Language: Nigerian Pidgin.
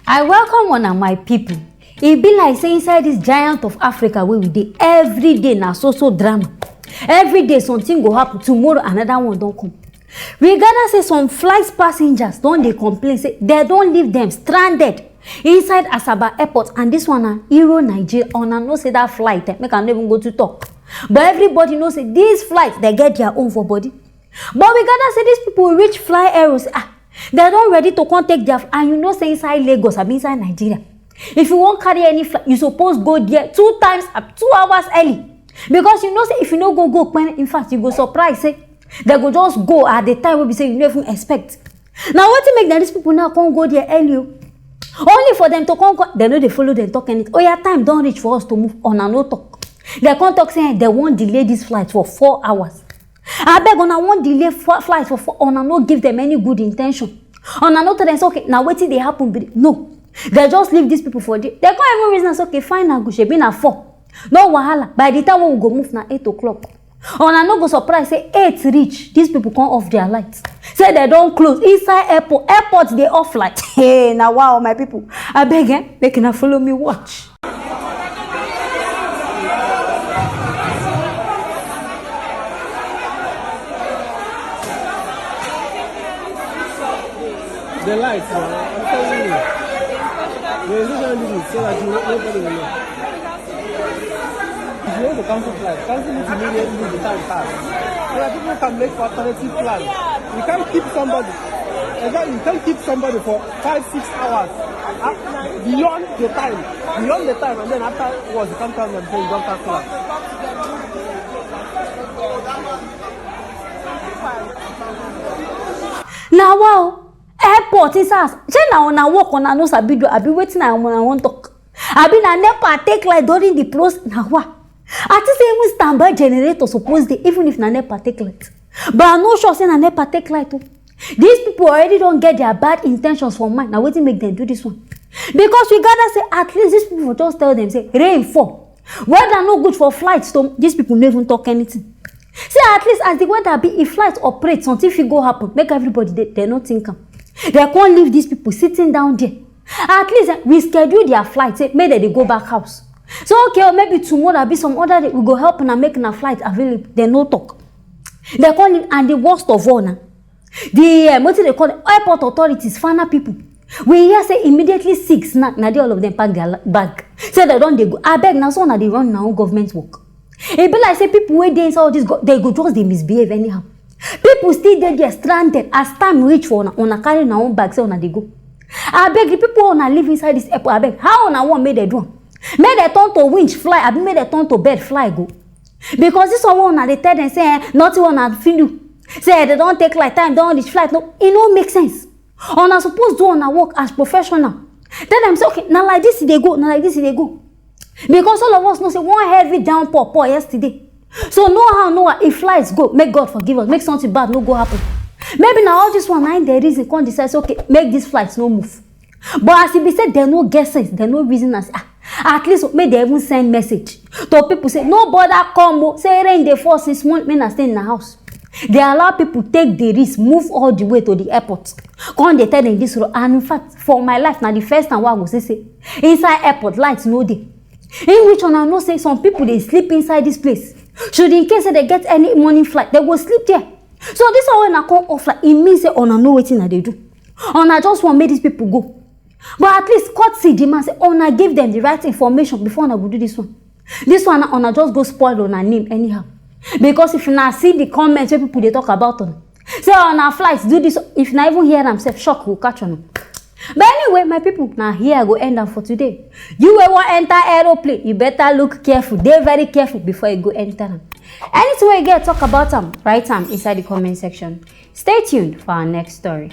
I welcome one of my people. E be like say inside this giant of Africa where we dey every day na so drama. Every day something go happen, tomorrow another one don come. We gather say some flight passengers don dey complain say they don leave them stranded inside Asaba Airport, and this one na Euro Nigeria. Una know say that flight make I no even go to talk. But everybody knows say this flight they get their own for body. But we gather say these people reach fly aeros. They don ready to come take their, and you know say inside Lagos or inside Nigeria, if you won't carry any flight, you suppose go there 2 times up 2 hours early. Because you know say if you no go when in fact you go surprise say they go just go at the time wey be say you no even expect. Now what to make that these people now can't go there early? Only for them to come, they know they follow them talk anything. Oh yeah, time don't reach for us to move on and no talk. They can't talk saying they won't delay this flight for 4 hours. I beg on, I won't delay flight for 4 on and not give them any good intention. On and not tell them say okay, now wait till they happen. No, they just leave these people for day. They can't even reason say okay, fine, I go she been at 4. No wahala. By the time we go move now 8 o'clock. On and not go surprise say 8 reach. These people come off their lights. Say they don't close inside airport. Airport they off light. Hey, now wow, my people. I beg they cannot follow me watch. The lights, I'm telling you. We're going to do this so that nobody will know. If you want to cancel flight, cancel it immediately the time passes. So that people can make alternative plans. You can't keep somebody. You can't keep somebody for 5-6 hours beyond the time, and then afterwards you can't tell them say you don't cancel it. Now wow. Airport is us. Say now on a walk on a no sabi do. I be waiting I want talk. I be na nepa take light during the process. Now what? I just say even standby generator suppose they even if na nepa take light. But I'm not sure say na nepa take light too. These people already don't get their bad intentions for mine. Now wait to make them do this one. Because we gotta say at least these people just tell them say rain fall. Weather no good for flights. So these people never even talk anything. Say at least as the weather be, if flights operate, something if it go happen, make everybody they not think. They can't leave these people sitting down there. At least we schedule their flight. Say maybe they go back house. So okay, or maybe tomorrow there be some other day we go help and make a flight available. They no talk. They call it, and the worst of all now, the what they call it, airport authorities, final people. We hear say immediately 6 now they all of them pack their bag. Say they don't they go. I beg now so now they run now government work. It be like say people wait there inside all this they go just they misbehave anyhow. People still there stranded as time reach for on carry na own bag say on they go. I beg the people on live inside this airport. I beg how on one made they do? Make they turn to winch fly. I be made they turn to bed fly go. Because this one they tell them say nothing one feel you. Say they don't take like time down this flight. No, it don't make sense. On supposed to on work as professional. Tell them say okay now like this they go, now like this they go. Because all of us know say one heavy downpour pour yesterday. So no how if flights go, make God forgive us, make something bad no go happen. Maybe now all this one the reason can't decide okay, make these flights no move. But as it be said, there no guesses, there no reason as at least make they even send message to people say no bother come, say rain dey fall since morning, I stay in the house. They allow people take the risk, move all the way to the airport. Come they tell them this road. And in fact, for my life, now the first time I go say inside airport lights no day. In which one I know say some people they sleep inside this place. Should in case they get any morning flight, they go sleep there. So this one when I come off like it means say on I know what they do. On I just want make these people go. But at least courtesy demand say on I give them the right information before I go do this one. This one on I just go spoil on a name anyhow. Because if you now see the comments where people they talk about on say on our flights do this, if you not even hear themselves, shock will catch on. But anyway, my people, now here I go end up for today. You will want enter aeroplane, you better look careful. They very careful before you go enter them. Anything you get talk about them, write them inside the comment section. Stay tuned for our next story.